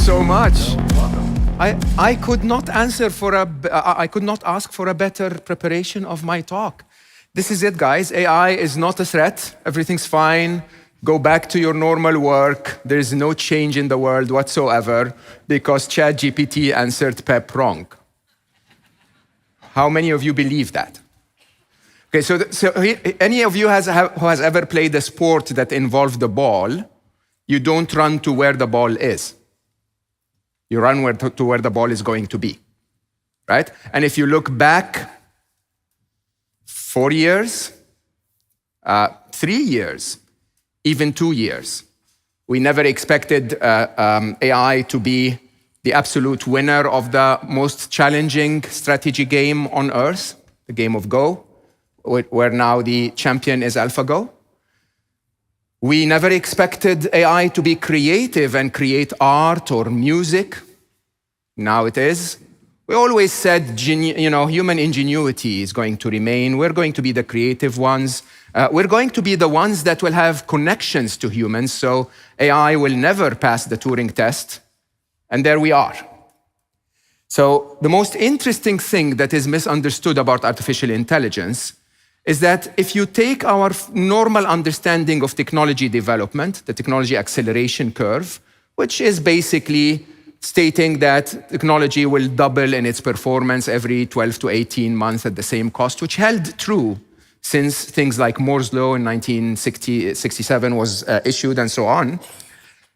so much. I could not ask for a better preparation of my talk. This is it, guys. AI is not a threat. Everything's fine. Go back to your normal work. There is no change in the world whatsoever because ChatGPT answered Pep wrong. How many of you believe that? Okay, so any of you who has ever played a sport that involved the ball, you don't run to where the ball is. You run to where the ball is going to be, right? And if you look back 4 years, 3 years, even 2 years, we never expected AI to be the absolute winner of the most challenging strategy game on earth, the game of Go, where now the champion is AlphaGo. We never expected AI to be creative and create art or music. Now it is. We always said, human ingenuity is going to remain. We're going to be the creative ones. We're going to be the ones that will have connections to humans, so AI will never pass the Turing test. And there we are. So the most interesting thing that is misunderstood about artificial intelligence is that if you take our normal understanding of technology development, the technology acceleration curve, which is basically stating that technology will double in its performance every 12 to 18 months at the same cost, which held true since things like Moore's Law in 1967 was issued and so on.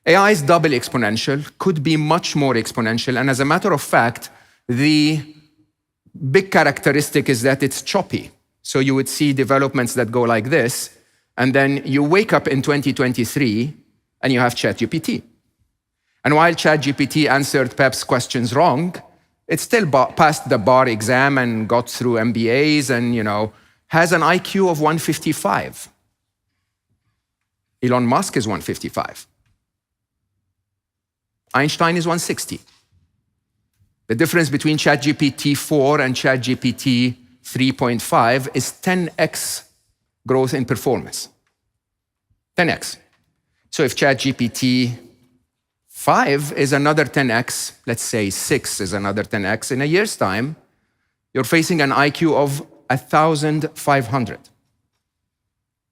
AI is double exponential, could be much more exponential, and as a matter of fact, the big characteristic is that it's choppy. So you would see developments that go like this, and then you wake up in 2023 and you have ChatGPT. And while ChatGPT answered Pep's questions wrong, it still passed the bar exam and got through MBAs and, has an IQ of 155. Elon Musk is 155. Einstein is 160. The difference between ChatGPT 4 and ChatGPT 3.5 is 10x growth in performance. 10x. So if ChatGPT 5 is another 10x, let's say 6 is another 10x, in a year's time, you're facing an IQ of 1,500.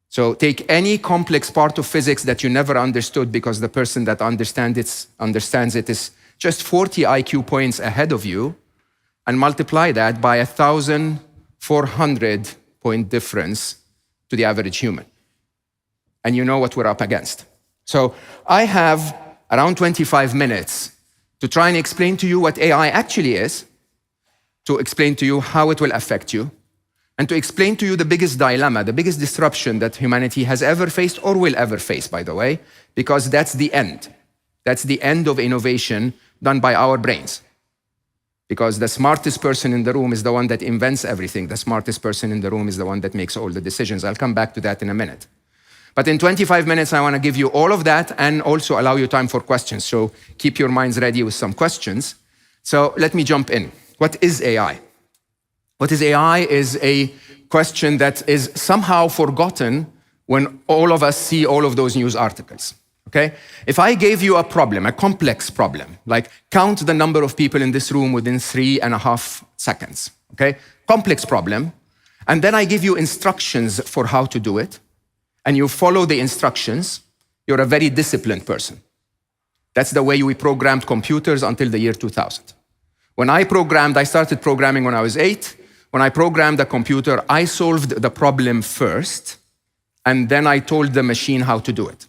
So take any complex part of physics that you never understood because the person that understands it is just 40 IQ points ahead of you, and multiply that by 1,400 point difference to the average human. And you know what we're up against. So I have around 25 minutes to try and explain to you what AI actually is, to explain to you how it will affect you, and to explain to you the biggest dilemma, the biggest disruption that humanity has ever faced or will ever face, by the way, because that's the end. That's the end of innovation done by our brains. Because the smartest person in the room is the one that invents everything. The smartest person in the room is the one that makes all the decisions. I'll come back to that in a minute. But in 25 minutes, I want to give you all of that and also allow you time for questions. So keep your minds ready with some questions. So let me jump in. What is AI? What is AI is a question that is somehow forgotten when all of us see all of those news articles. Okay? If I gave you a problem, a complex problem, like count the number of people in this room within 3.5 seconds, okay? Complex problem, and then I give you instructions for how to do it, and you follow the instructions, you're a very disciplined person. That's the way we programmed computers until the year 2000. When I started programming when I was 8. When I programmed a computer, I solved the problem first, and then I told the machine how to do it.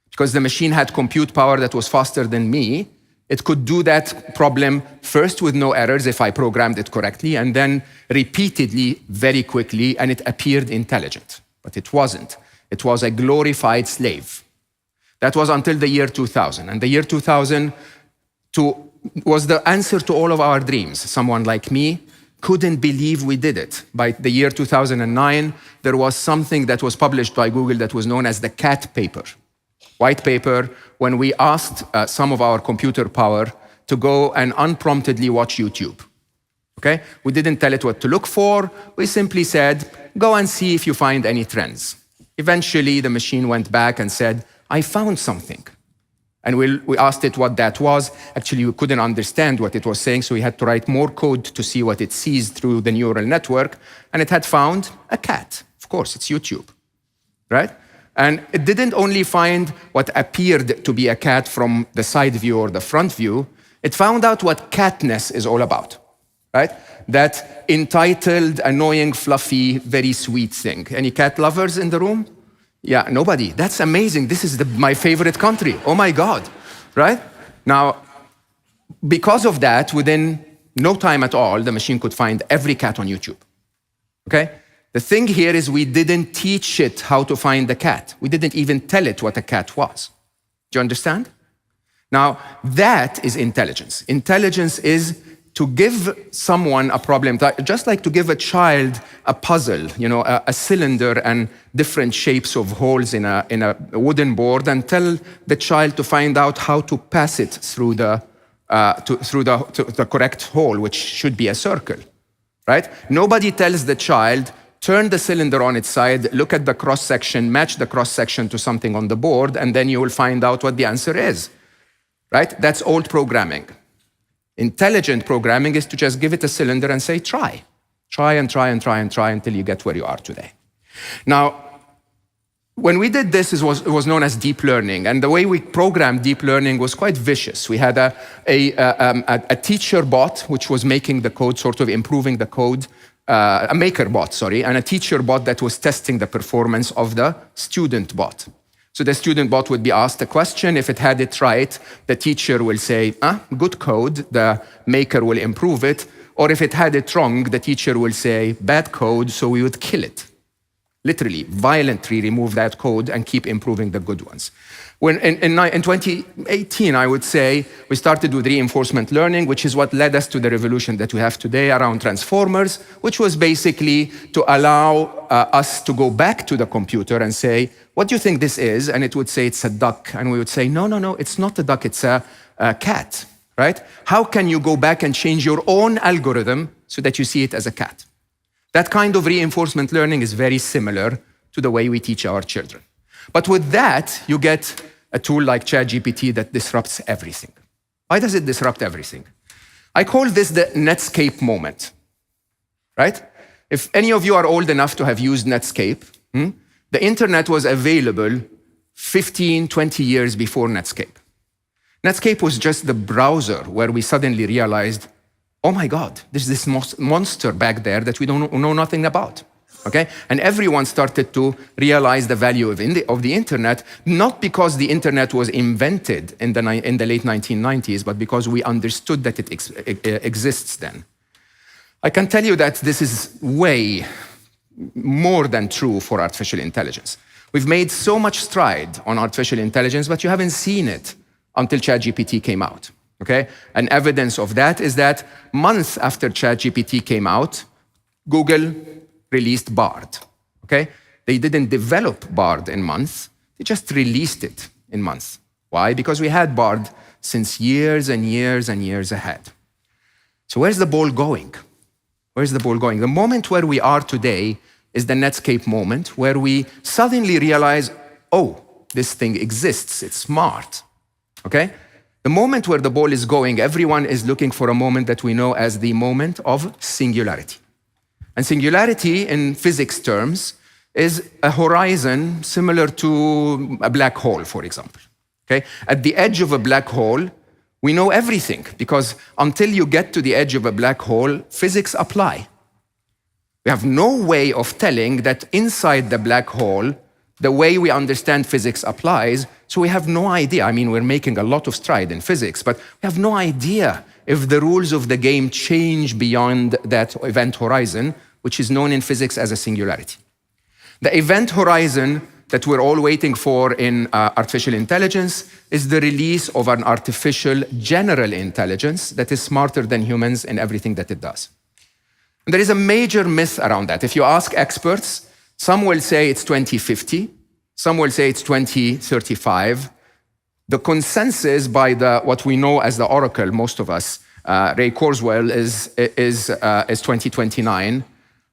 Because the machine had compute power that was faster than me, it could do that problem first with no errors if I programmed it correctly, and then repeatedly, very quickly, and it appeared intelligent. But it wasn't. It was a glorified slave. That was until the year 2000. And the year 2000 was the answer to all of our dreams. Someone like me couldn't believe we did it. By the year 2009, there was something that was published by Google that was known as the CAT paper. White paper, when we asked some of our computer power to go and unpromptedly watch YouTube. Okay? We didn't tell it what to look for. We simply said, go and see if you find any trends. Eventually, the machine went back and said, I found something. And we asked it what that was. Actually, we couldn't understand what it was saying, so we had to write more code to see what it sees through the neural network. And it had found a cat. Of course, it's YouTube, right? And it didn't only find what appeared to be a cat from the side view or the front view, it found out what catness is all about, right? That entitled, annoying, fluffy, very sweet thing. Any cat lovers in the room? Yeah, nobody. That's amazing. This is my favorite country. Oh my God, right? Now, because of that, within no time at all, the machine could find every cat on YouTube, okay? The thing here is we didn't teach it how to find the cat. We didn't even tell it what a cat was. Do you understand? Now, that is intelligence. Intelligence is to give someone a problem, just like to give a child a puzzle, a cylinder and different shapes of holes in a wooden board, and tell the child to find out how to pass it through the correct hole, which should be a circle, right? Nobody tells the child, turn the cylinder on its side, look at the cross-section, match the cross-section to something on the board, and then you will find out what the answer is, right? That's old programming. Intelligent programming is to just give it a cylinder and say, try. Try and try and try and try until you get where you are today. Now, when we did this, it was known as deep learning. And the way we programmed deep learning was quite vicious. We had a teacher bot, which was making the code, sort of improving the code, a maker bot, sorry, and a teacher bot that was testing the performance of the student bot. So the student bot would be asked a question. If it had it right, the teacher will say, good code, the maker will improve it. Or if it had it wrong, the teacher will say, bad code, so we would kill it. Literally, violently remove that code and keep improving the good ones. When in 2018, I would say, we started with reinforcement learning, which is what led us to the revolution that we have today around transformers, which was basically to allow us to go back to the computer and say, what do you think this is? And it would say it's a duck. And we would say, no, it's not a duck, it's a cat, right? How can you go back and change your own algorithm so that you see it as a cat? That kind of reinforcement learning is very similar to the way we teach our children. But with that, you get a tool like ChatGPT that disrupts everything. Why does it disrupt everything? I call this the Netscape moment, right? If any of you are old enough to have used Netscape, the internet was available 15, 20 years before Netscape. Netscape was just the browser where we suddenly realized, oh my God, there's this monster back there that we don't know nothing about. Okay? And everyone started to realize the value of the internet, not because the internet was invented in the late 1990s, but because we understood that it exists then. I can tell you that this is way more than true for artificial intelligence. We've made so much stride on artificial intelligence, but you haven't seen it until ChatGPT came out. Okay? And evidence of that is that months after ChatGPT came out, Google released Bard, okay? They didn't develop Bard in months, they just released it in months. Why? Because we had Bard since years and years and years ahead. So where's the ball going? Where's the ball going? The moment where we are today is the Netscape moment, where we suddenly realize, oh, this thing exists, it's smart, okay? The moment where the ball is going, everyone is looking for a moment that we know as the moment of singularity. And singularity in physics terms is a horizon similar to a black hole, for example. Okay? At the edge of a black hole, we know everything, because until you get to the edge of a black hole, physics apply. We have no way of telling that inside the black hole, the way we understand physics applies, so we have no idea. I mean, we're making a lot of stride in physics, but we have no idea if the rules of the game change beyond that event horizon, which is known in physics as a singularity. The event horizon that we're all waiting for in artificial intelligence is the release of an artificial general intelligence that is smarter than humans in everything that it does. And there is a major myth around that. If you ask experts, some will say it's 2050, some will say it's 2035. The consensus by what we know as the Oracle, most of us, Ray Kurzweil, is 2029.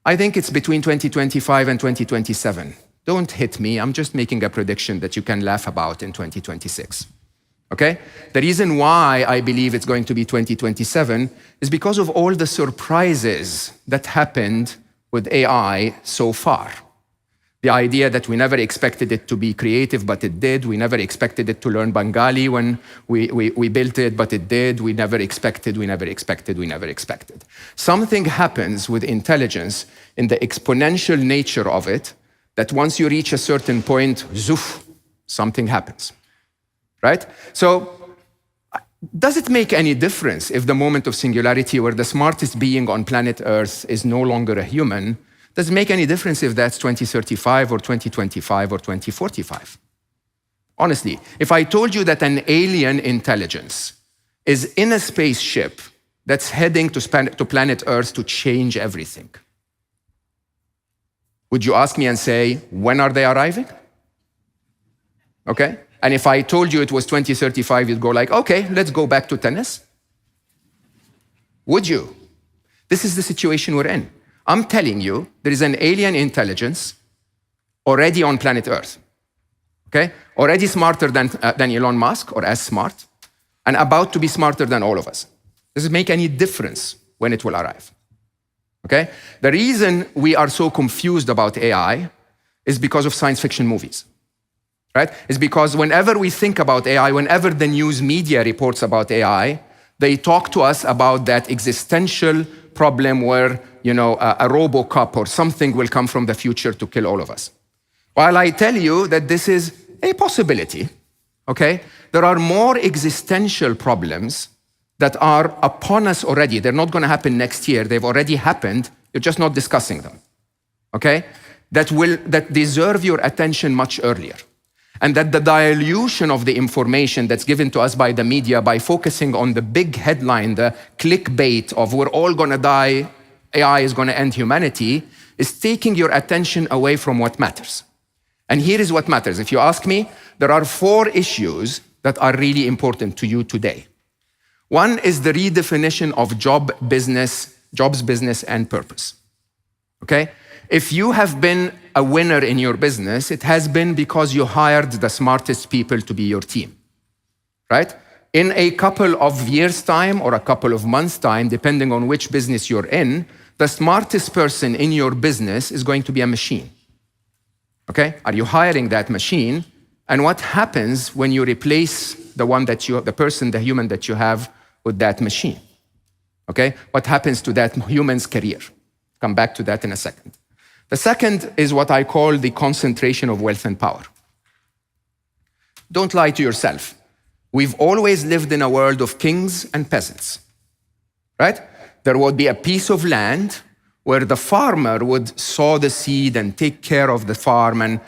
I think it's between 2025 and 2027. Don't hit me, I'm just making a prediction that you can laugh about in 2026. Okay? The reason why I believe it's going to be 2027 is because of all the surprises that happened with AI so far. The idea that we never expected it to be creative, but it did. We never expected it to learn Bengali when we built it, but it did. We never expected. Something happens with intelligence in the exponential nature of it that once you reach a certain point, zoof, something happens, right? So does it make any difference if the moment of singularity where the smartest being on planet Earth is no longer a human? Does it make any difference if that's 2035 or 2025 or 2045? Honestly, if I told you that an alien intelligence is in a spaceship that's heading to planet Earth to change everything, would you ask me and say, when are they arriving? Okay? And if I told you it was 2035, you'd go like, okay, let's go back to tennis? Would you? This is the situation we're in. I'm telling you, there is an alien intelligence already on planet Earth, okay? Already smarter than Elon Musk, or as smart, and about to be smarter than all of us. Does it make any difference when it will arrive? Okay? The reason we are so confused about AI is because of science fiction movies, right? It's because whenever we think about AI, whenever the news media reports about AI, they talk to us about that existential problem where, a RoboCop or something will come from the future to kill all of us. While I tell you that this is a possibility, okay? There are more existential problems that are upon us already. They're not going to happen next year. They've already happened. You're just not discussing them, okay? That deserve your attention much earlier. And that the dilution of the information that's given to us by the media by focusing on the big headline, the clickbait of we're all going to die, AI is going to end humanity, is taking your attention away from what matters. And here is what matters. If you ask me, there are 4 issues that are really important to you today. One is the redefinition of jobs, business, and purpose. Okay? If you have been a winner in your business, it has been because you hired the smartest people to be your team, right? In a couple of years' time or a couple of months' time, depending on which business you're in, the smartest person in your business is going to be a machine, okay? Are you hiring that machine? And what happens when you replace the human that you have with that machine, okay? What happens to that human's career? Come back to that in a second. The second is what I call the concentration of wealth and power. Don't lie to yourself. We've always lived in a world of kings and peasants, right? There would be a piece of land where the farmer would sow the seed and take care of the farm and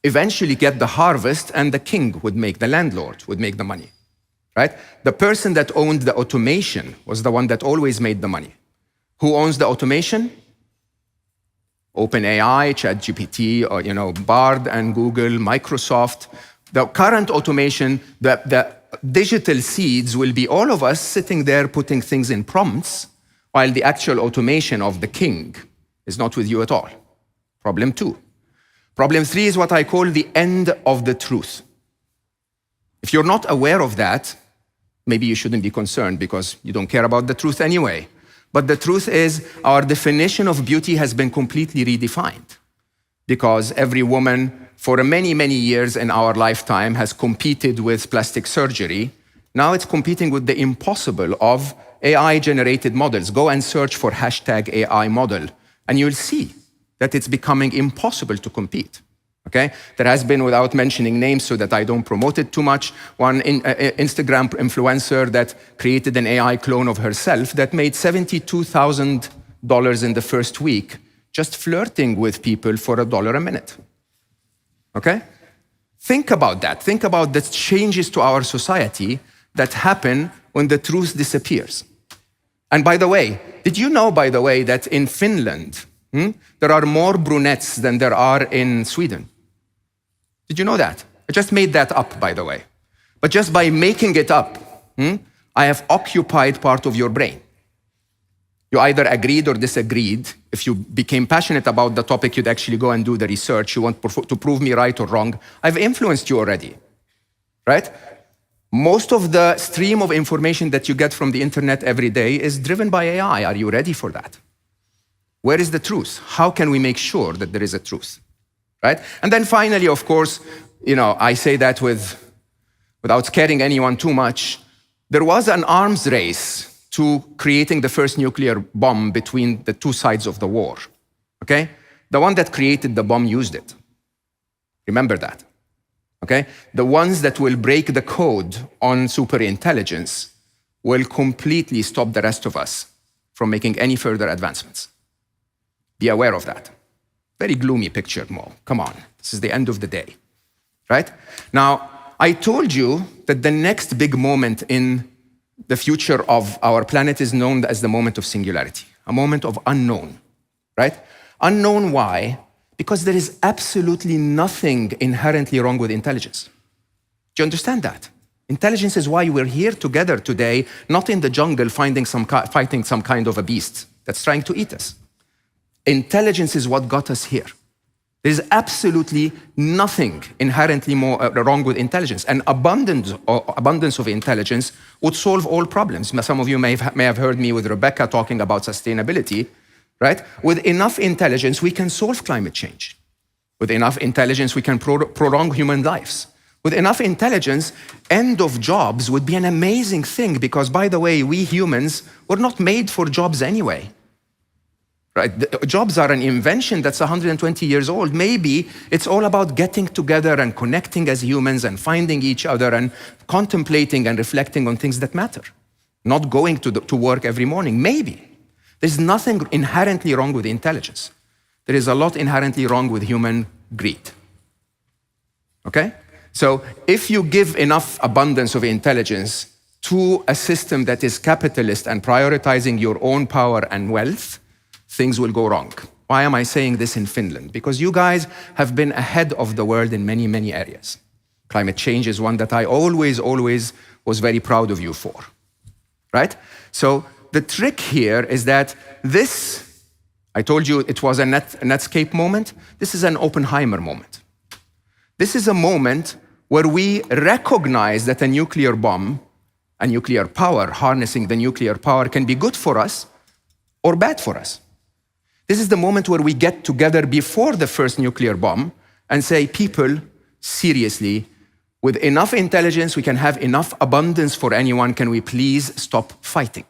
eventually get the harvest, and the king would make, the landlord would make the money, right? The person that owned the automation was the one that always made the money. Who owns the automation? OpenAI, ChatGPT, or Bard and Google, Microsoft. The current automation, the digital seeds will be all of us sitting there putting things in prompts, while the actual automation of the king is not with you at all. Problem 2. Problem 3 is what I call the end of the truth. If you're not aware of that, maybe you shouldn't be concerned because you don't care about the truth anyway. But the truth is, our definition of beauty has been completely redefined because every woman for many, many years in our lifetime has competed with plastic surgery. Now it's competing with the impossible of AI-generated models. Go and search for #AI model, and you'll see that it's becoming impossible to compete. Okay? There has been, without mentioning names so that I don't promote it too much, one Instagram influencer that created an AI clone of herself that made $72,000 in the first week just flirting with people for $1 a minute. Okay? Think about that. Think about the changes to our society that happen when the truth disappears. And by the way, did you know, that in Finland, there are more brunettes than there are in Sweden? Did you know that? I just made that up, by the way. But just by making it up, I have occupied part of your brain. You either agreed or disagreed. If you became passionate about the topic, you'd actually go and do the research. You want to prove me right or wrong. I've influenced you already, right? Most of the stream of information that you get from the internet every day is driven by AI. Are you ready for that? Where is the truth? How can we make sure that there is a truth? Right? And then finally, of course, I say that without scaring anyone too much, there was an arms race to creating the first nuclear bomb between the two sides of the war. Okay? The one that created the bomb used it. Remember that. Okay? The ones that will break the code on superintelligence will completely stop the rest of us from making any further advancements. Be aware of that. Very gloomy picture, Mo. Come on. This is the end of the day. Right? Now, I told you that the next big moment in the future of our planet is known as the moment of singularity, a moment of unknown. Right? Unknown, why? Because there is absolutely nothing inherently wrong with intelligence. Do you understand that? Intelligence is why we're here together today, not in the jungle fighting some kind of a beast that's trying to eat us. Intelligence is what got us here. There is absolutely nothing inherently wrong with intelligence. An abundance of intelligence would solve all problems. Some of you may have heard me with Rebecca talking about sustainability. Right? With enough intelligence, we can solve climate change. With enough intelligence, we can prolong human lives. With enough intelligence, end of jobs would be an amazing thing because, by the way, we humans were not made for jobs anyway. Right? Jobs are an invention that's 120 years old. Maybe it's all about getting together and connecting as humans and finding each other and contemplating and reflecting on things that matter. Not going to work every morning. Maybe. There's nothing inherently wrong with intelligence. There is a lot inherently wrong with human greed. Okay? So if you give enough abundance of intelligence to a system that is capitalist and prioritizing your own power and wealth, things will go wrong. Why am I saying this in Finland? Because you guys have been ahead of the world in many, many areas. Climate change is one that I always was very proud of you for. Right? So the trick here is that this, I told you it was a Netscape moment. This is an Oppenheimer moment. This is a moment where we recognize that a nuclear bomb, a nuclear power, harnessing the nuclear power can be good for us or bad for us. This is the moment where we get together before the first nuclear bomb and say, people, seriously, with enough intelligence, we can have enough abundance for anyone. Can we please stop fighting?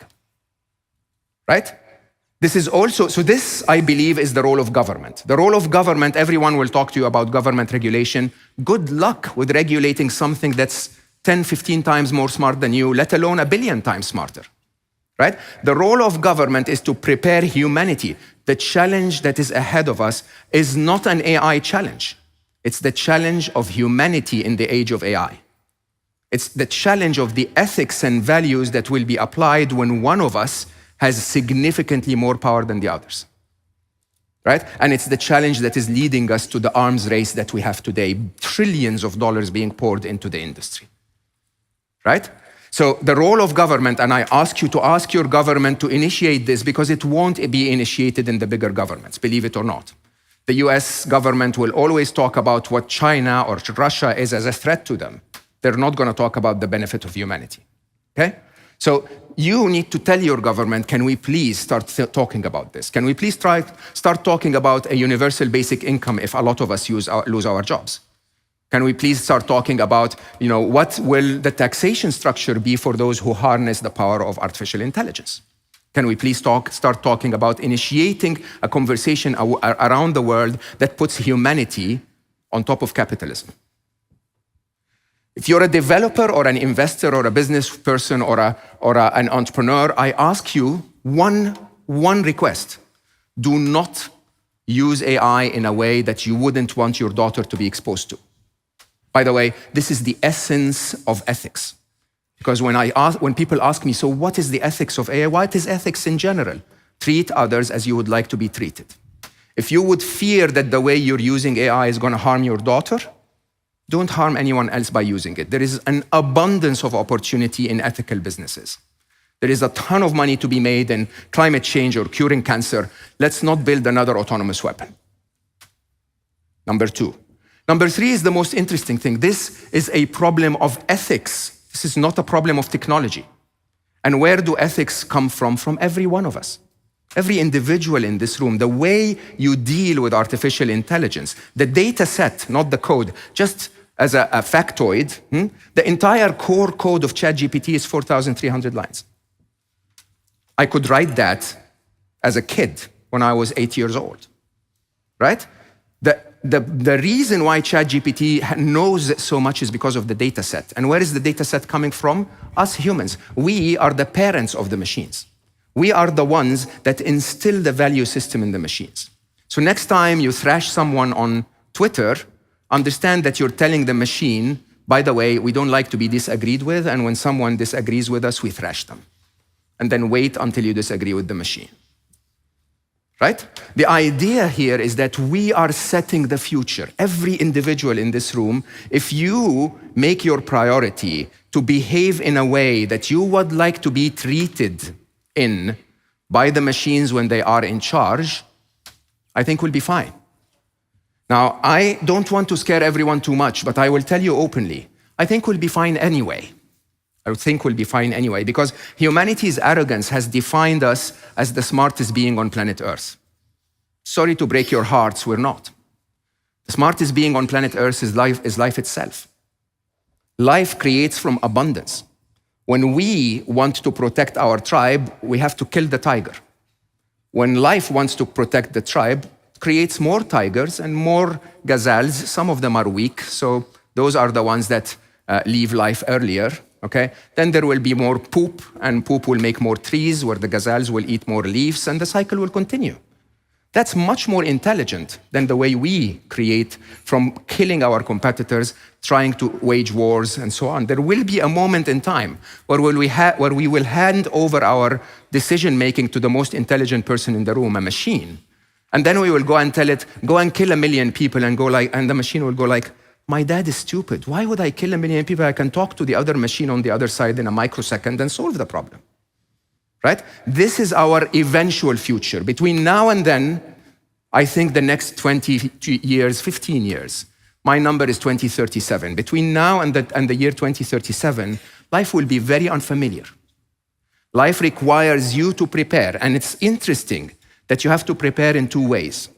Right? This is also, so this, I believe, is the role of government. The role of government, everyone will talk to you about government regulation. Good luck with regulating something that's 10, 15 times more smart than you, let alone 1 billion times smarter. Right? The role of government is to prepare humanity. The challenge that is ahead of us is not an AI challenge. It's the challenge of humanity in the age of AI. It's the challenge of the ethics and values that will be applied when one of us has significantly more power than the others. Right? And it's the challenge that is leading us to the arms race that we have today, trillions of dollars being poured into the industry. Right? So the role of government, and I ask you to ask your government to initiate this because it won't be initiated in the bigger governments, believe it or not. The US government will always talk about what China or Russia is as a threat to them. They're not going to talk about the benefit of humanity. Okay? So you need to tell your government, can we please start talking about this? Can we please start talking about a universal basic income if a lot of us lose our jobs? Can we please start talking about, what will the taxation structure be for those who harness the power of artificial intelligence? Can we please start talking about initiating a conversation around the world that puts humanity on top of capitalism? If you're a developer or an investor or a business person or an entrepreneur, I ask you one request. Do not use AI in a way that you wouldn't want your daughter to be exposed to. By the way, this is the essence of ethics. Because when people ask me, so what is the ethics of AI? What is ethics in general? Treat others as you would like to be treated. If you would fear that the way you're using AI is going to harm your daughter, don't harm anyone else by using it. There is an abundance of opportunity in ethical businesses. There is a ton of money to be made in climate change or curing cancer. Let's not build another autonomous weapon. Number 2. Number 3 is the most interesting thing. This is a problem of ethics This is not a problem of technology. And where do ethics come from? From every one of us. Every individual in this room, the way you deal with artificial intelligence, the data set, not the code, just as a factoid, the entire core code of ChatGPT is 4,300 lines. I could write that as a kid when I was 8 years old, right? The reason why ChatGPT knows so much is because of the data set. And where is the data set coming from? Us humans. We are the parents of the machines. We are the ones that instill the value system in the machines. So next time you thrash someone on Twitter, understand that you're telling the machine, by the way, we don't like to be disagreed with, and when someone disagrees with us, we thrash them. And then wait until you disagree with the machine. Right? The idea here is that we are setting the future. Every individual in this room, if you make your priority to behave in a way that you would like to be treated in by the machines when they are in charge, I think we'll be fine. Now, I don't want to scare everyone too much, but I will tell you openly, I think we'll be fine anyway. I think we'll be fine anyway, because humanity's arrogance has defined us as the smartest being on planet Earth. Sorry to break your hearts, we're not. The smartest being on planet Earth is life itself. Life creates from abundance. When we want to protect our tribe, we have to kill the tiger. When life wants to protect the tribe, it creates more tigers and more gazelles. Some of them are weak, so those are the ones that leave life earlier. Okay? Then there will be more poop, and poop will make more trees, where the gazelles will eat more leaves, and the cycle will continue. That's much more intelligent than the way we create from killing our competitors, trying to wage wars, and so on. There will be a moment in time where we will hand over our decision-making to the most intelligent person in the room, a machine. And then we will go and tell it, go and kill 1 million people, and the machine will go like, my dad is stupid. Why would I kill 1 million people? I can talk to the other machine on the other side in a microsecond and solve the problem. Right? This is our eventual future. Between now and then, I think the next 20 years, 15 years, my number is 2037. Between now and the year 2037, life will be very unfamiliar. Life requires you to prepare, and it's interesting that you have to prepare in 2 ways.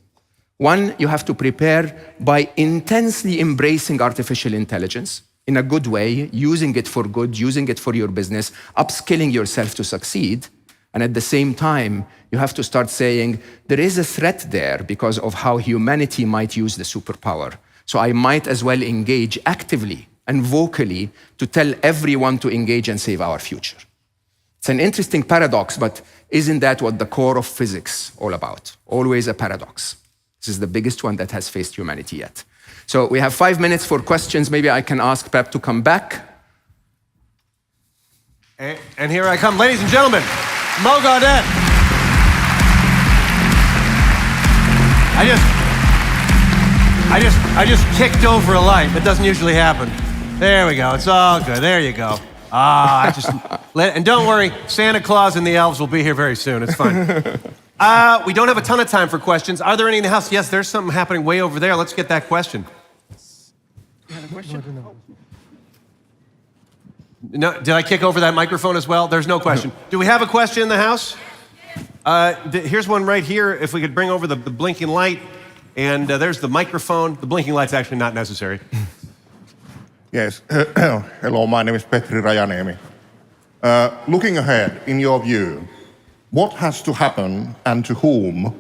One, you have to prepare by intensely embracing artificial intelligence in a good way, using it for good, using it for your business, upskilling yourself to succeed. And at the same time, you have to start saying, there is a threat there because of how humanity might use the superpower. So I might as well engage actively and vocally to tell everyone to engage and save our future. It's an interesting paradox, but isn't that what the core of physics all about? Always a paradox. This is the biggest one that has faced humanity yet. So we have 5 minutes for questions. Maybe I can ask Pep to come back. And here I come. Ladies and gentlemen, Mo Gawdat. I just kicked over a light. That doesn't usually happen. There we go. It's all good. There you go. And don't worry, Santa Claus and the elves will be here very soon. It's fine. We don't have a ton of time for questions. Are there any in the house? Yes, there's something happening way over there. Let's get that question. You had a question? No, did I kick over that microphone as well? There's no question. Do we have a question in the house? Here's one right here. If we could bring over the blinking light. And there's the microphone. The blinking light's actually not necessary. Yes. Hello, my name is Petri Rajanemi. Looking ahead, in your view, what has to happen and to whom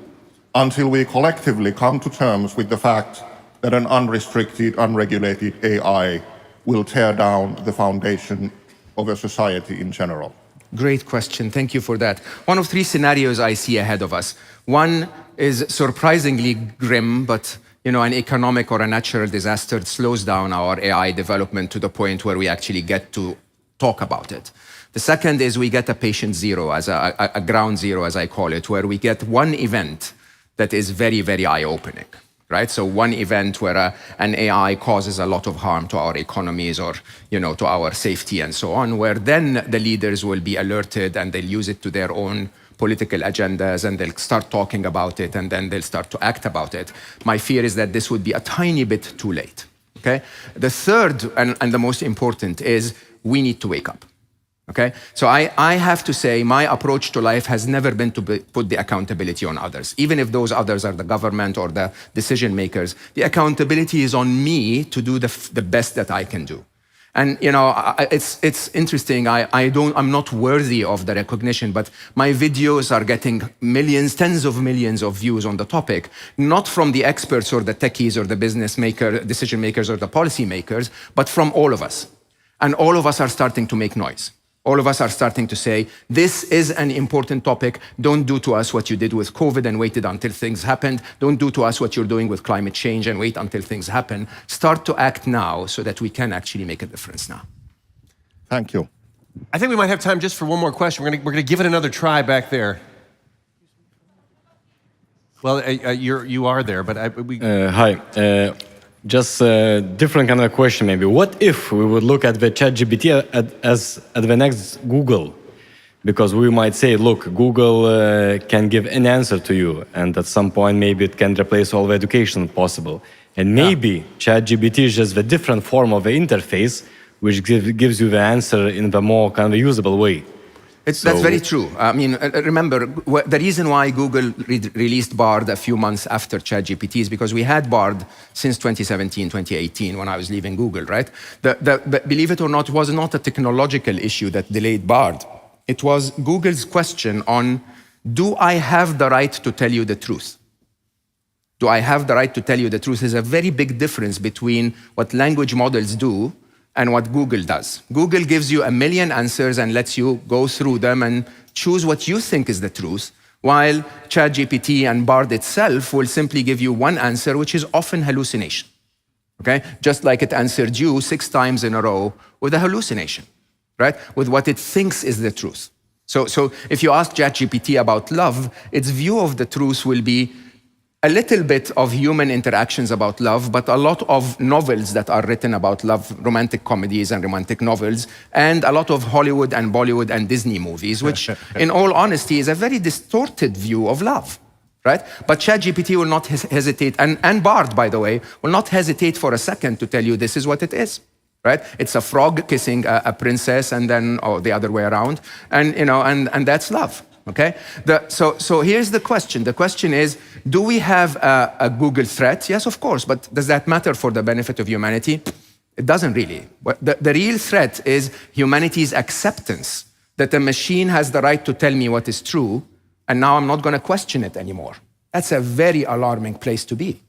until we collectively come to terms with the fact that an unrestricted, unregulated AI will tear down the foundation of a society in general? Great question. Thank you for that. One of 3 scenarios I see ahead of us. One is surprisingly grim, but an economic or a natural disaster slows down our AI development to the point where we actually get to talk about it. The second is we get a patient zero, as a ground zero, as I call it, where we get one event that is very, very eye-opening. Right? So one event where an AI causes a lot of harm to our economies or to our safety and so on, where then the leaders will be alerted and they'll use it to their own political agendas and they'll start talking about it and then they'll start to act about it. My fear is that this would be a tiny bit too late. Okay? The third and the most important is we need to wake up. Okay? So I have to say my approach to life has never been to put the accountability on others. Even if those others are the government or the decision makers, the accountability is on me to do the best that I can do. And you know, it's interesting. I'm not worthy of the recognition, but my videos are getting millions, tens of millions of views on the topic, not from the experts or the techies or the business maker, decision makers or the policy makers, but from all of us. And all of us are starting to make noise. All of us are starting to say, this is an important topic. Don't do to us what you did with COVID and waited until things happened. Don't do to us what you're doing with climate change and wait until things happen. Start to act now so that we can actually make a difference now. Thank you. I think we might have time just for one more question. We're gonna give it another try back there. Well, you are there, but Hi. Just a different kind of question, maybe. What if we would look at the ChatGPT as the next Google? Because we might say, look, Google can give an answer to you, and at some point, maybe it can replace all the education possible. And maybe ChatGPT is just the different form of the interface, which gives you the answer in the more kind of usable way. That's very true. I mean, remember, the reason why Google released Bard a few months after ChatGPT is because we had Bard since 2017, 2018, when I was leaving Google, right? Believe it or not, it was not a technological issue that delayed Bard. It was Google's question on, do I have the right to tell you the truth? Do I have the right to tell you the truth? There's a very big difference between what language models do and what Google does. Google gives you a million answers and lets you go through them and choose what you think is the truth, while ChatGPT and Bard itself will simply give you one answer, which is often hallucination. Okay? Just like it answered you 6 times in a row with a hallucination, right? With what it thinks is the truth. So if you ask ChatGPT about love, its view of the truth will be a little bit of human interactions about love, but a lot of novels that are written about love, romantic comedies and romantic novels, and a lot of Hollywood and Bollywood and Disney movies, which in all honesty is a very distorted view of love, right? But ChatGPT will not hesitate, and Bard, by the way, will not hesitate for a second to tell you this is what it is, right? It's a frog kissing a princess and then, the other way around, and, you know, and that's love. Okay, so here's the question. The question is, do we have a Google threat? Yes, of course, but does that matter for the benefit of humanity? It doesn't really. The real threat is humanity's acceptance that a machine has the right to tell me what is true, and now I'm not going to question it anymore. That's a very alarming place to be,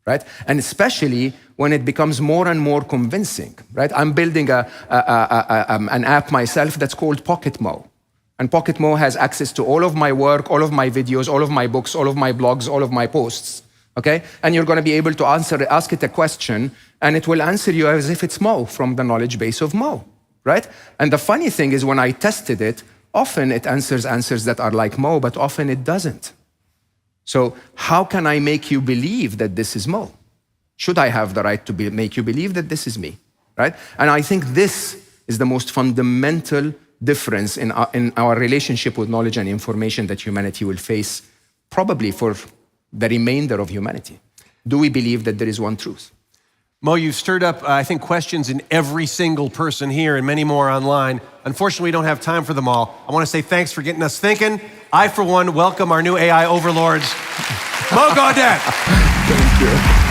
right? And especially when it becomes more and more convincing, right? I'm building an app myself that's called PocketMo. And PocketMo has access to all of my work, all of my videos, all of my books, all of my blogs, all of my posts, okay? And you're going to be able to ask it a question, and it will answer you as if it's Mo from the knowledge base of Mo, right? And the funny thing is when I tested it, often it answers that are like Mo, but often it doesn't. So how can I make you believe that this is Mo? Should I have the right to make you believe that this is me, right? And I think this is the most fundamental difference in our relationship with knowledge and information that humanity will face probably for the remainder of humanity. Do we believe that there is one truth? Mo, you've stirred up, I think, questions in every single person here and many more online. Unfortunately, we don't have time for them all. I want to say thanks for getting us thinking. I, for one, welcome our new AI overlords, Mo Gawdat. Thank you.